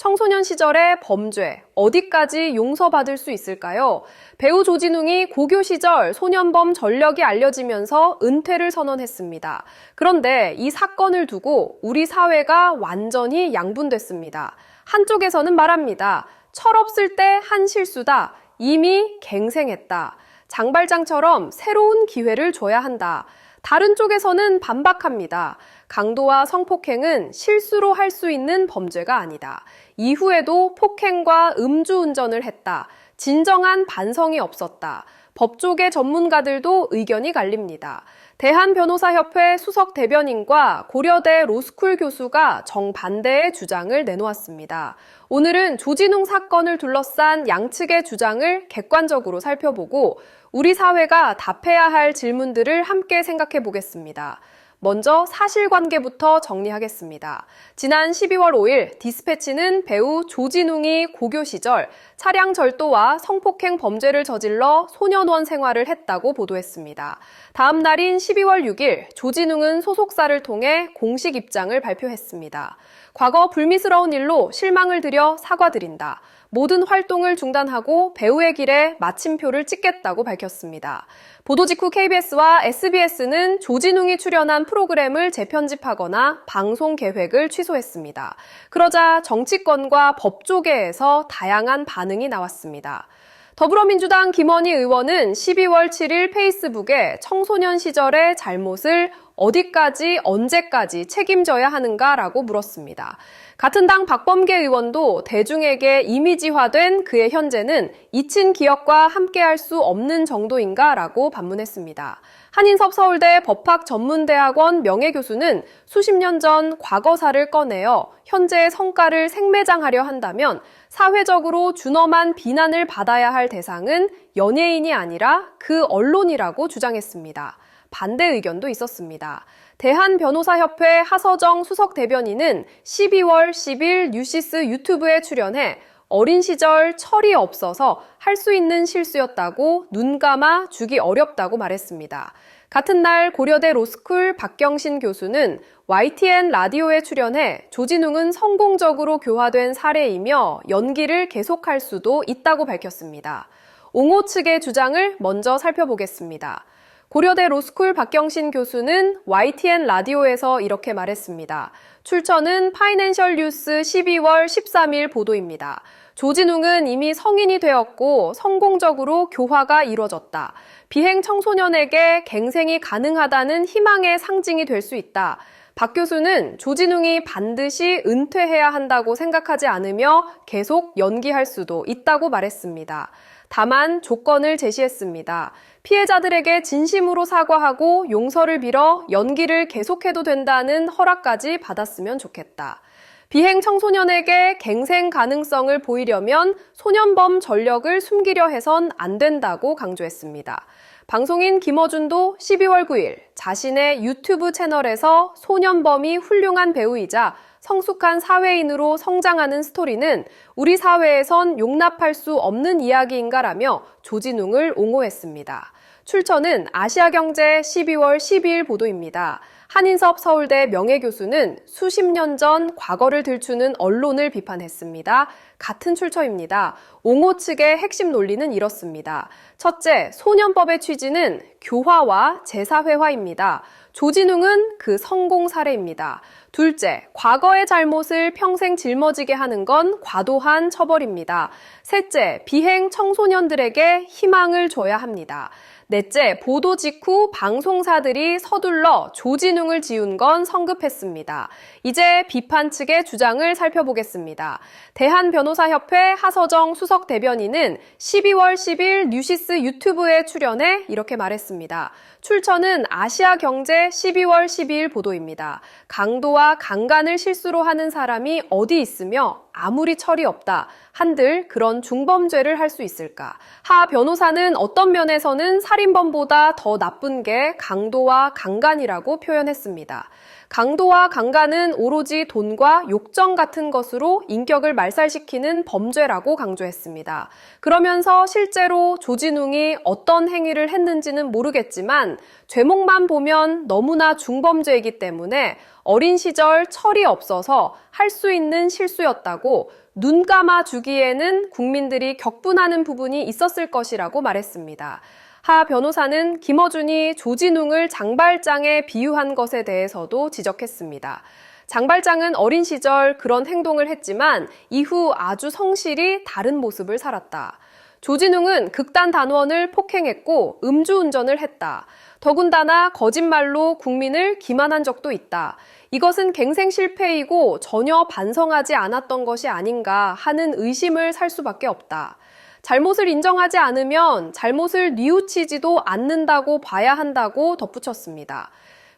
청소년 시절의 범죄, 어디까지 용서받을 수 있을까요? 배우 조진웅이 고교 시절 소년범 전력이 알려지면서 은퇴를 선언했습니다. 그런데 이 사건을 두고 우리 사회가 완전히 양분됐습니다. 한쪽에서는 말합니다. 철없을 때 한 실수다. 이미 갱생했다. 장발장처럼 새로운 기회를 줘야 한다. 다른 쪽에서는 반박합니다. 강도와 성폭행은 실수로 할 수 있는 범죄가 아니다. 이후에도 폭행과 음주운전을 했다. 진정한 반성이 없었다. 법조계 전문가들도 의견이 갈립니다. 대한변호사협회 수석 대변인과 고려대 로스쿨 교수가 정반대의 주장을 내놓았습니다. 오늘은 조진웅 사건을 둘러싼 양측의 주장을 객관적으로 살펴보고 우리 사회가 답해야 할 질문들을 함께 생각해 보겠습니다. 먼저 사실관계부터 정리하겠습니다. 지난 12월 5일 디스패치는 배우 조진웅이 고교 시절 차량 절도와 성폭행 범죄를 저질러 소년원 생활을 했다고 보도했습니다. 다음 날인 12월 6일 조진웅은 소속사를 통해 공식 입장을 발표했습니다. 과거 불미스러운 일로 실망을 드려 사과드린다. 모든 활동을 중단하고 배우의 길에 마침표를 찍겠다고 밝혔습니다. 보도 직후 KBS와 SBS는 조진웅이 출연한 프로그램을 재편집하거나 방송 계획을 취소했습니다. 그러자 정치권과 법조계에서 다양한 반응이 나왔습니다. 더불어민주당 김원희 의원은 12월 7일 페이스북에 청소년 시절의 잘못을 어디까지 언제까지 책임져야 하는가라고 물었습니다. 같은 당 박범계 의원도 대중에게 이미지화된 그의 현재는 잊힌 기억과 함께할 수 없는 정도인가라고 반문했습니다. 한인섭 서울대 법학전문대학원 명예교수는 수십 년 전 과거사를 꺼내어 현재의 성과를 생매장하려 한다면 사회적으로 준엄한 비난을 받아야 할 대상은 연예인이 아니라 그 언론이라고 주장했습니다. 반대 의견도 있었습니다. 대한변호사협회 하서정 수석 대변인은 12월 10일 뉴시스 유튜브에 출연해 어린 시절 철이 없어서 할 수 있는 실수였다고 눈 감아 주기 어렵다고 말했습니다. 같은 날 고려대 로스쿨 박경신 교수는 YTN 라디오에 출연해 조진웅은 성공적으로 교화된 사례이며 연기를 계속할 수도 있다고 밝혔습니다. 옹호 측의 주장을 먼저 살펴보겠습니다. 고려대 로스쿨 박경신 교수는 YTN 라디오에서 이렇게 말했습니다. 출처는 파이낸셜 뉴스 12월 13일 보도입니다. 조진웅은 이미 성인이 되었고 성공적으로 교화가 이루어졌다. 비행 청소년에게 갱생이 가능하다는 희망의 상징이 될 수 있다. 박 교수는 조진웅이 반드시 은퇴해야 한다고 생각하지 않으며 계속 연기할 수도 있다고 말했습니다. 다만 조건을 제시했습니다. 피해자들에게 진심으로 사과하고 용서를 빌어 연기를 계속해도 된다는 허락까지 받았으면 좋겠다. 비행 청소년에게 갱생 가능성을 보이려면 소년범 전력을 숨기려 해선 안 된다고 강조했습니다. 방송인 김어준도 12월 9일 자신의 유튜브 채널에서 소년범이 훌륭한 배우이자 성숙한 사회인으로 성장하는 스토리는 우리 사회에선 용납할 수 없는 이야기인가라며 조진웅을 옹호했습니다. 출처는 아시아경제 12월 12일 보도입니다. 한인섭 서울대 명예교수는 수십 년 전 과거를 들추는 언론을 비판했습니다. 같은 출처입니다. 옹호 측의 핵심 논리는 이렇습니다. 첫째, 소년법의 취지는 교화와 재사회화입니다. 조진웅은 그 성공 사례입니다. 둘째, 과거의 잘못을 평생 짊어지게 하는 건 과도한 처벌입니다. 셋째, 비행 청소년들에게 희망을 줘야 합니다. 넷째, 보도 직후 방송사들이 서둘러 조진웅을 지운 건 성급했습니다. 이제 비판 측의 주장을 살펴보겠습니다. 대한변호사협회 하서정 수석 대변인은 12월 10일 뉴시스 유튜브에 출연해 이렇게 말했습니다. 출처는 아시아경제 12월 12일 보도입니다. 강도와 강간을 실수로 하는 사람이 어디 있으며 아무리 철이 없다 한들 그런 중범죄를 할 수 있을까? 하 변호사는 어떤 면에서는 살인범보다 더 나쁜 게 강도와 강간이라고 표현했습니다. 강도와 강간은 오로지 돈과 욕정 같은 것으로 인격을 말살시키는 범죄라고 강조했습니다. 그러면서 실제로 조진웅이 어떤 행위를 했는지는 모르겠지만 죄목만 보면 너무나 중범죄이기 때문에 어린 시절 철이 없어서 할 수 있는 실수였다고 눈 감아 주기에는 국민들이 격분하는 부분이 있었을 것이라고 말했습니다. 하 변호사는 김어준이 조진웅을 장발장에 비유한 것에 대해서도 지적했습니다. 장발장은 어린 시절 그런 행동을 했지만 이후 아주 성실히 다른 모습을 살았다. 조진웅은 극단 단원을 폭행했고 음주운전을 했다. 더군다나 거짓말로 국민을 기만한 적도 있다. 이것은 갱생 실패이고 전혀 반성하지 않았던 것이 아닌가 하는 의심을 살 수밖에 없다. 잘못을 인정하지 않으면 잘못을 뉘우치지도 않는다고 봐야 한다고 덧붙였습니다.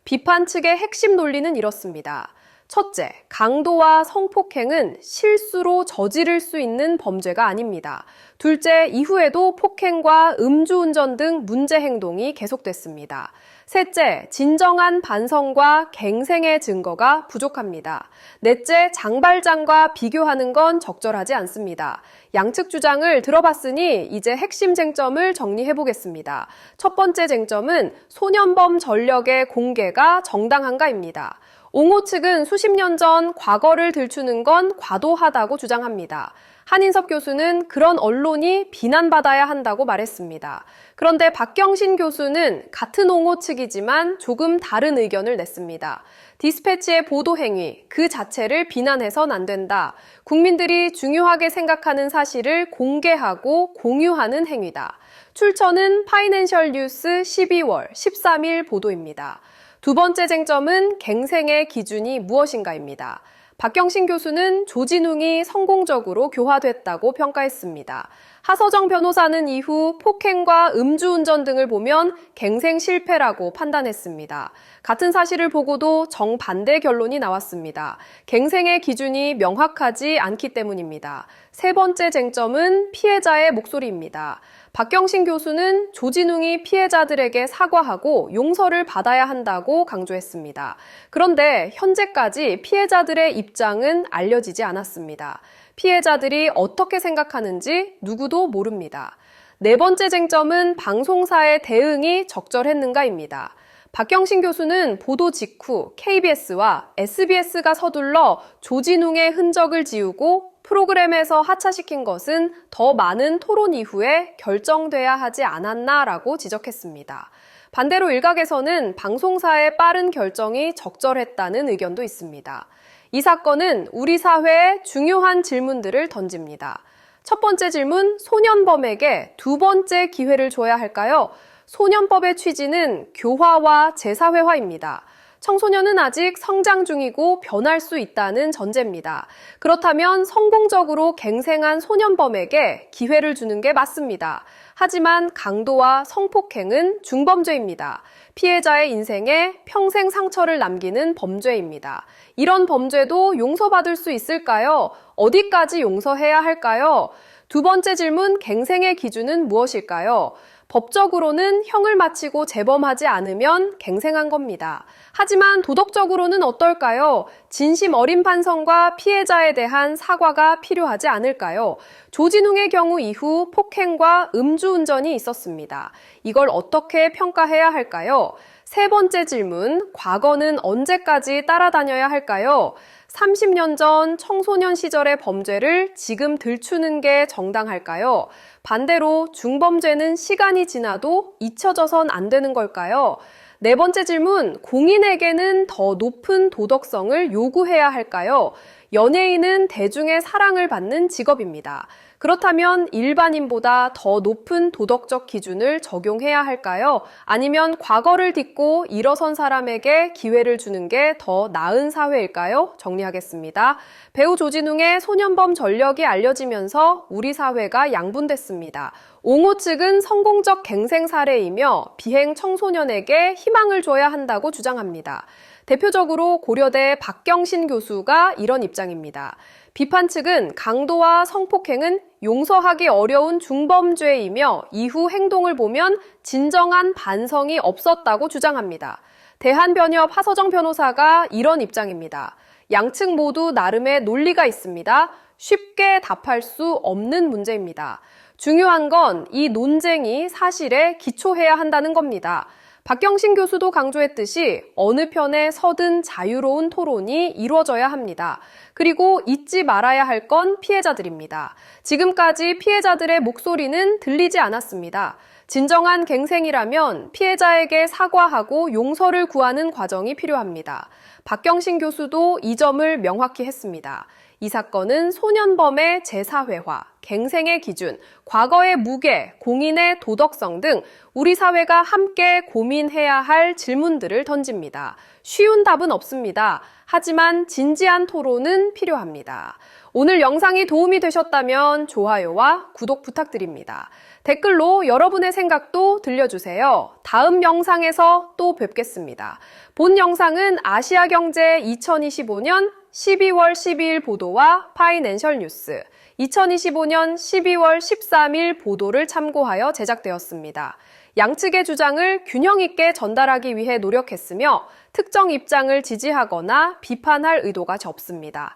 비판 측의 핵심 논리는 이렇습니다. 첫째, 강도와 성폭행은 실수로 저지를 수 있는 범죄가 아닙니다. 둘째, 이후에도 폭행과 음주운전 등 문제 행동이 계속됐습니다. 셋째, 진정한 반성과 갱생의 증거가 부족합니다. 넷째, 장발장과 비교하는 건 적절하지 않습니다. 양측 주장을 들어봤으니 이제 핵심 쟁점을 정리해보겠습니다. 첫 번째 쟁점은 소년범 전력의 공개가 정당한가입니다. 옹호 측은 수십 년 전 과거를 들추는 건 과도하다고 주장합니다. 한인섭 교수는 그런 언론이 비난받아야 한다고 말했습니다. 그런데 박경신 교수는 같은 옹호 측이지만 조금 다른 의견을 냈습니다. 디스패치의 보도 행위, 그 자체를 비난해선 안 된다. 국민들이 중요하게 생각하는 사실을 공개하고 공유하는 행위다. 출처는 파이낸셜 뉴스 12월 13일 보도입니다. 두 번째 쟁점은 갱생의 기준이 무엇인가입니다. 박경신 교수는 조진웅이 성공적으로 교화됐다고 평가했습니다. 하서정 변호사는 이후 폭행과 음주운전 등을 보면 갱생 실패라고 판단했습니다. 같은 사실을 보고도 정반대 결론이 나왔습니다. 갱생의 기준이 명확하지 않기 때문입니다. 세 번째 쟁점은 피해자의 목소리입니다. 박경신 교수는 조진웅이 피해자들에게 사과하고 용서를 받아야 한다고 강조했습니다. 그런데 현재까지 피해자들의 입장은 알려지지 않았습니다. 피해자들이 어떻게 생각하는지 누구도 모릅니다. 네 번째 쟁점은 방송사의 대응이 적절했는가입니다. 박경신 교수는 보도 직후 KBS와 SBS가 서둘러 조진웅의 흔적을 지우고 프로그램에서 하차시킨 것은 더 많은 토론 이후에 결정돼야 하지 않았나라고 지적했습니다. 반대로 일각에서는 방송사의 빠른 결정이 적절했다는 의견도 있습니다. 이 사건은 우리 사회에 중요한 질문들을 던집니다. 첫 번째 질문, 소년범에게 두 번째 기회를 줘야 할까요? 소년법의 취지는 교화와 재사회화입니다. 청소년은 아직 성장 중이고 변할 수 있다는 전제입니다. 그렇다면 성공적으로 갱생한 소년범에게 기회를 주는 게 맞습니다. 하지만 강도와 성폭행은 중범죄입니다. 피해자의 인생에 평생 상처를 남기는 범죄입니다. 이런 범죄도 용서받을 수 있을까요? 어디까지 용서해야 할까요? 두 번째 질문, 갱생의 기준은 무엇일까요? 법적으로는 형을 마치고 재범하지 않으면 갱생한 겁니다. 하지만 도덕적으로는 어떨까요? 진심 어린 반성과 피해자에 대한 사과가 필요하지 않을까요? 조진웅의 경우 이후 폭행과 음주운전이 있었습니다. 이걸 어떻게 평가해야 할까요? 세 번째 질문, 과거는 언제까지 따라다녀야 할까요? 30년 전 청소년 시절의 범죄를 지금 들추는 게 정당할까요? 반대로 중범죄는 시간이 지나도 잊혀져선 안 되는 걸까요? 네 번째 질문, 공인에게는 더 높은 도덕성을 요구해야 할까요? 연예인은 대중의 사랑을 받는 직업입니다. 그렇다면 일반인보다 더 높은 도덕적 기준을 적용해야 할까요? 아니면 과거를 딛고 일어선 사람에게 기회를 주는 게 더 나은 사회일까요? 정리하겠습니다. 배우 조진웅의 소년범 전력이 알려지면서 우리 사회가 양분됐습니다. 옹호 측은 성공적 갱생 사례이며 비행 청소년에게 희망을 줘야 한다고 주장합니다. 대표적으로 고려대 박경신 교수가 이런 입장입니다. 비판 측은 강도와 성폭행은 용서하기 어려운 중범죄이며 이후 행동을 보면 진정한 반성이 없었다고 주장합니다. 대한변협 하서정 변호사가 이런 입장입니다. 양측 모두 나름의 논리가 있습니다. 쉽게 답할 수 없는 문제입니다. 중요한 건 이 논쟁이 사실에 기초해야 한다는 겁니다. 박경신 교수도 강조했듯이 어느 편에 서든 자유로운 토론이 이루어져야 합니다. 그리고 잊지 말아야 할 건 피해자들입니다. 지금까지 피해자들의 목소리는 들리지 않았습니다. 진정한 갱생이라면 피해자에게 사과하고 용서를 구하는 과정이 필요합니다. 박경신 교수도 이 점을 명확히 했습니다. 이 사건은 소년범의 재사회화, 갱생의 기준, 과거의 무게, 공인의 도덕성 등 우리 사회가 함께 고민해야 할 질문들을 던집니다. 쉬운 답은 없습니다. 하지만 진지한 토론은 필요합니다. 오늘 영상이 도움이 되셨다면 좋아요와 구독 부탁드립니다. 댓글로 여러분의 생각도 들려주세요. 다음 영상에서 또 뵙겠습니다. 본 영상은 아시아경제 2025년 12월 12일 보도와 파이낸셜 뉴스, 2025년 12월 13일 보도를 참고하여 제작되었습니다. 양측의 주장을 균형 있게 전달하기 위해 노력했으며 특정 입장을 지지하거나 비판할 의도가 없습니다.